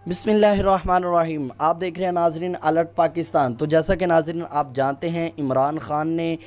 बिस्मिल्लाहिर्रहमानिर्रहीम। आप देख रहे हैं नाजरीन अलर्ट पाकिस्तान। तो जैसा कि नाजरीन आप जानते हैं, इमरान खान ने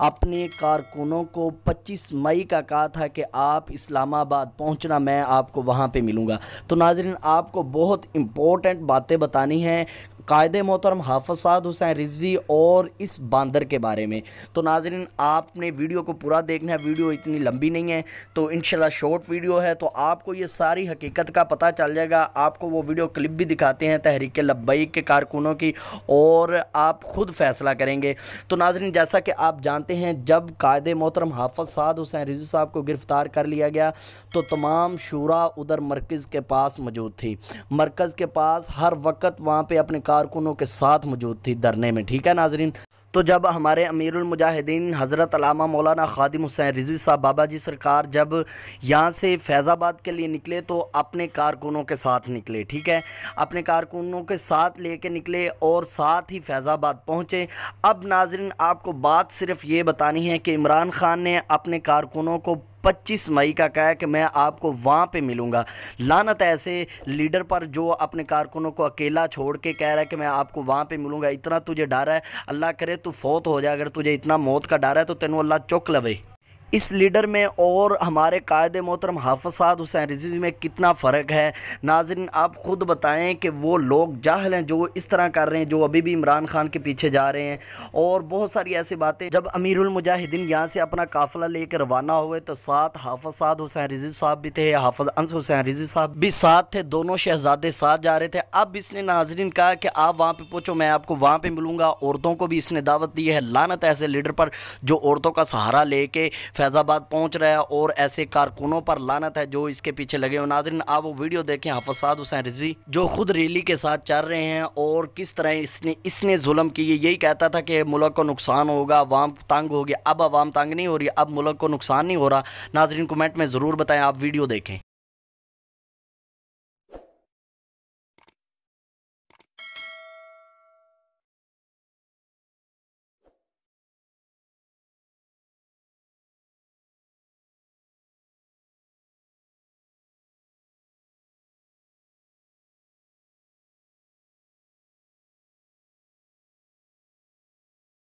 अपने कारकुनों को 25 मई का कहा था कि आप इस्लामाबाद पहुंचना, मैं आपको वहां पे मिलूंगा। तो नाजरीन आपको बहुत इम्पोर्टेंट बातें बतानी हैं कायदे मोहतरम हाफ़िज़ साद हुसैन रिजवी और इस बांदर के बारे में। तो नाजरीन आपने वीडियो को पूरा देखना है, वीडियो इतनी लंबी नहीं है, तो इंशाल्लाह शॉर्ट वीडियो है, तो आपको ये सारी हकीकत का पता चल जाएगा। आपको वो वीडियो क्लिप भी दिखाते हैं तहरीक लब्बैक के कारकुनों की, और आप खुद फैसला करेंगे। तो नाजरीन जैसा कि आप जानते हैं, जब कायदे मोहतरम हाफ़िज़ साद हुसैन रिजवी साहब को गिरफ़्तार कर लिया गया तो तमाम शूरा उधर मरकज़ के पास मौजूद थी। मरकज़ के पास हर वक्त वहाँ पे अपने कारकुनों के साथ मौजूद थी धरने में। ठीक है नाजरीन। तो जब हमारे अमीरुल मुजाहिदीन हज़रत अल्लामा मौलाना ख़ादिम हुसैन रिज़वी साहब बाबा जी सरकार जब यहाँ से फैज़ाबाद के लिए निकले तो अपने कारकुनों के साथ निकले। ठीक है, अपने कारकुनों के साथ लेके निकले और साथ ही फैज़ाबाद पहुँचे। अब नाजरीन आपको बात सिर्फ ये बतानी है कि इमरान खान ने अपने कारकुनों को 25 मई का कहा कि मैं आपको वहाँ पे मिलूँगा। लानत ऐसे लीडर पर जो अपने कारकुनों को अकेला छोड़ के कह रहा है कि मैं आपको वहाँ पे मिलूँगा। इतना तुझे डर है, अल्लाह करे तू फौत हो जाए। अगर तुझे इतना मौत का डर है तो तेनू अल्लाह चुक लवे। इस लीडर में और हमारे कायदे मोहतरम हाफ़िज़ साद हुसैन रिज़वी में कितना फ़र्क है। नाज़रीन आप ख़ुद बताएं कि वो लोग जाहिल हैं जो इस तरह कर रहे हैं, जो अभी भी इमरान खान के पीछे जा रहे हैं। और बहुत सारी ऐसी बातें, जब अमीरुल मुजाहिदीन यहाँ से अपना काफ़िला लेकर रवाना हुए तो साथ हाफ़िज़ साद हुसैन रिज़वी साहब भी थे, हाफ़िज़ अंस हुसैन रिज़वी साहब भी साथ थे, दोनों शहज़ादे साथ जा रहे थे। अब इसने नाज़रीन कहा कि आप वहाँ पर पहुँचो, मैं आपको वहाँ पर मिलूँगा। औरतों को भी इसने दावत दी है। लानत ऐसे लीडर पर जो औरतों का सहारा लेके फैज़ाबाद पहुंच रहा है, और ऐसे कारकुनों पर लानत है जो इसके पीछे लगे हो। नाज़रीन आप वो वीडियो देखें, हाफ़िज़ साद हुसैन रिज़वी जो खुद रैली के साथ चल रहे हैं और किस तरह इसने जुल्म किए। यही कहता था कि मुल्क को नुकसान होगा, अवाम तंग हो गया। अब अवाम तंग नहीं हो रही, अब मुल्क को नुकसान नहीं हो रहा। नाज़रीन कमेंट में ज़रूर बताएं, आप वीडियो देखें।